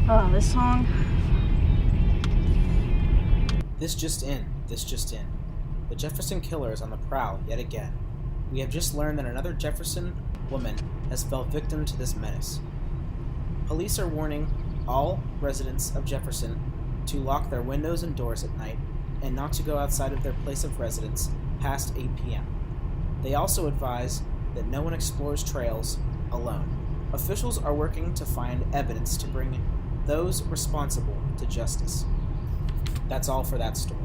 Oh, this song. This just in. The Jefferson Killer is on the prowl yet again. We have just learned that another Jefferson woman has fell victim to this menace. Police are warning all residents of Jefferson to lock their windows and doors at night and not to go outside of their place of residence past 8 p.m. They also advise that no one explores trails alone. Officials are working to find evidence to bring those responsible to justice. That's all for that story.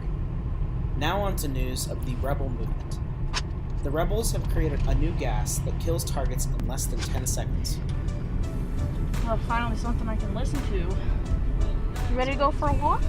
Now on to news of the rebel movement. The rebels have created a new gas that kills targets in less than 10 seconds. Oh, finally something I can listen to. You ready to go for a walk?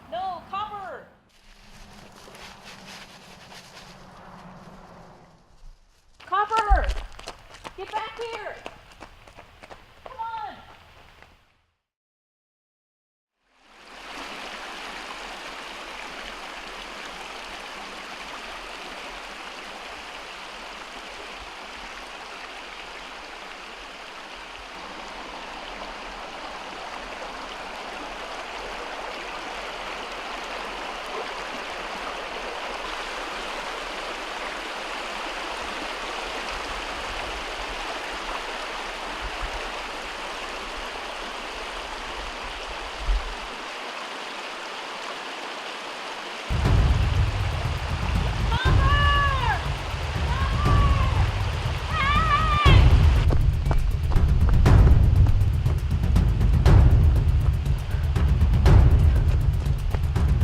No, Copper! Copper! Get back here! Come on!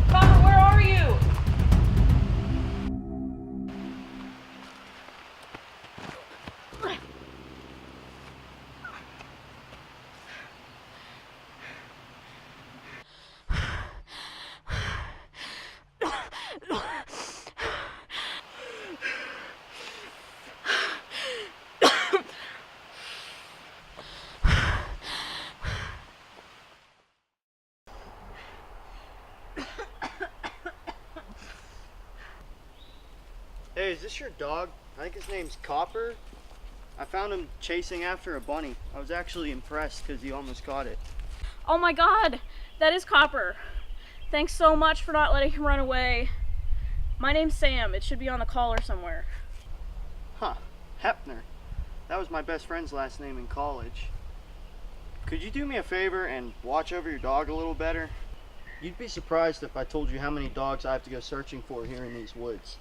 Copper, where are you? Hey, is this your dog? I think his name's Copper. I found him chasing after a bunny. I was actually impressed because he almost caught it. Oh my god, that is Copper. Thanks so much for not letting him run away. My name's Sam. It should be on the collar somewhere. Huh, Hepner. That was my best friend's last name in college. Could you do me a favor and watch over your dog a little better? You'd be surprised if I told you how many dogs I have to go searching for here in these woods.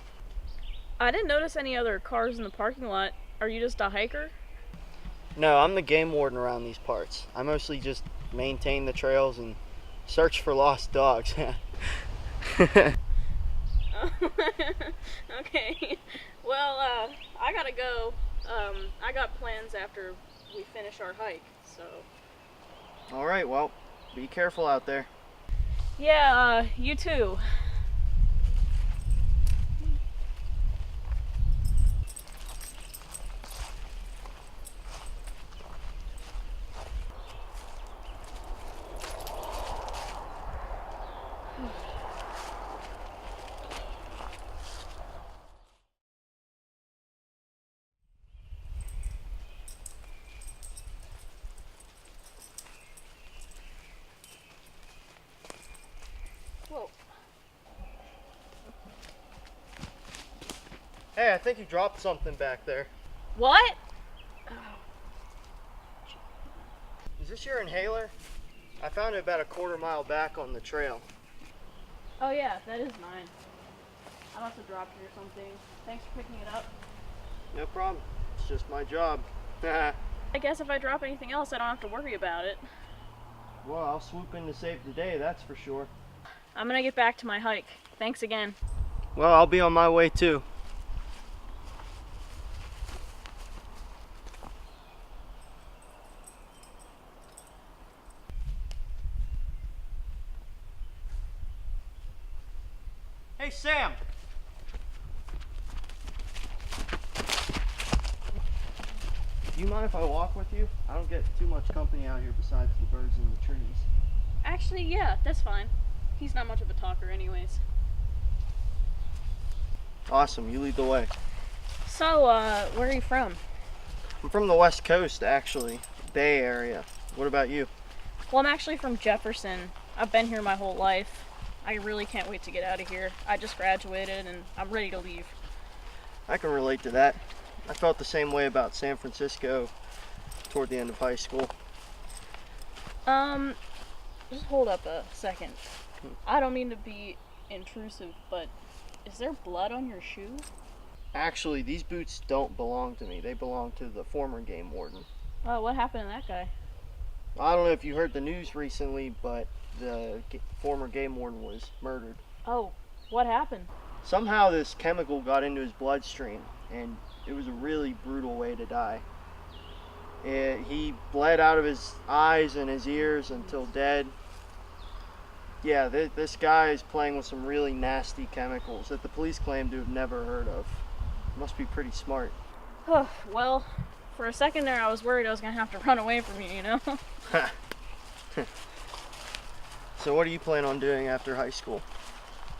I didn't notice any other cars in the parking lot. Are you just a hiker? No, I'm the game warden around these parts. I mostly just maintain the trails and search for lost dogs. Okay. Well, I gotta go. I got plans after we finish our hike, so. Alright, well, be careful out there. Yeah, you too. Hey, I think you dropped something back there. What? Is this your inhaler? I found it about a quarter mile back on the trail. Oh yeah, that is mine. I must have dropped it or something. Thanks for picking it up. No problem. It's just my job. Well, I guess if I drop anything else, I don't have to worry about it. I'll swoop in to save the day, that's for sure. I'm gonna get back to my hike. Thanks again. Well, I'll be on my way too. Hey, Sam! Do you mind if I walk with you? I don't get too much company out here besides the birds and the trees. Actually, yeah, that's fine. He's not much of a talker anyways. Awesome, you lead the way. So, where are you from? I'm from the West Coast, actually. Bay Area. What about you? Well, I'm actually from Jefferson. I've been here my whole life. I really can't wait to get out of here. I just graduated and I'm ready to leave. I can relate to that. I felt the same way about San Francisco toward the end of high school. Just hold up a second. I don't mean to be intrusive, but is there blood on your shoe? Actually, these boots don't belong to me. They belong to the former game warden. Oh, what happened to that guy? I don't know if you heard the news recently, but the former game warden was murdered. Oh, what happened? Somehow this chemical got into his bloodstream, and it was a really brutal way to die. He bled out of his eyes and his ears until dead. Yeah, this guy is playing with some really nasty chemicals that the police claim to have never heard of. Must be pretty smart. Oh, well, for a second there I was worried I was going to have to run away from you, you know? So what do you plan on doing after high school?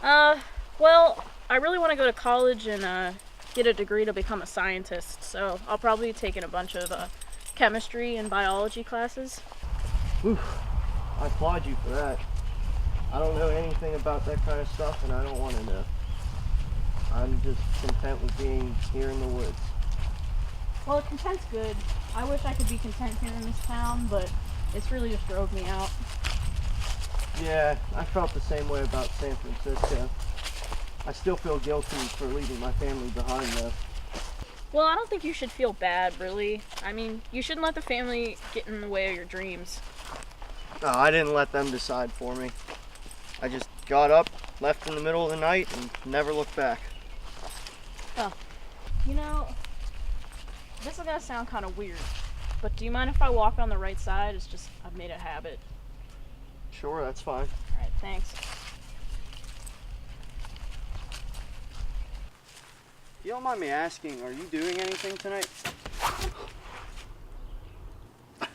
Well, I really want to go to college and get a degree to become a scientist, so I'll probably be taking a bunch of chemistry and biology classes. Whew. I applaud you for that. I don't know anything about that kind of stuff, and I don't want to know. I'm just content with being here in the woods. Well, content's good. I wish I could be content here in this town, but it's really just drove me out. Yeah, I felt the same way about San Francisco. I still feel guilty for leaving my family behind, though. Well, I don't think you should feel bad, really. I mean, you shouldn't let the family get in the way of your dreams. No, I didn't let them decide for me. I just got up, left in the middle of the night, and never looked back. Oh, you know, this is gonna sound kind of weird, but do you mind if I walk on the right side? It's just, I've made a habit. Sure, that's fine. Alright, thanks. You don't mind me asking, are you doing anything tonight? What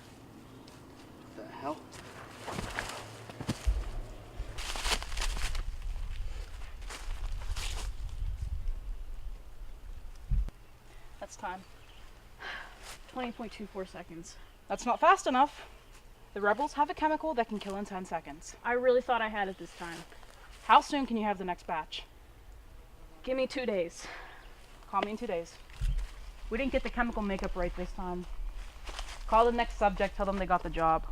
the hell? That's time. 20.24 seconds. That's not fast enough. The rebels have a chemical that can kill in 10 seconds. I really thought I had it this time. How soon can you have the next batch? Give me 2 days. Call me in 2 days. We didn't get the chemical makeup right this time. Call the next subject, tell them they got the job.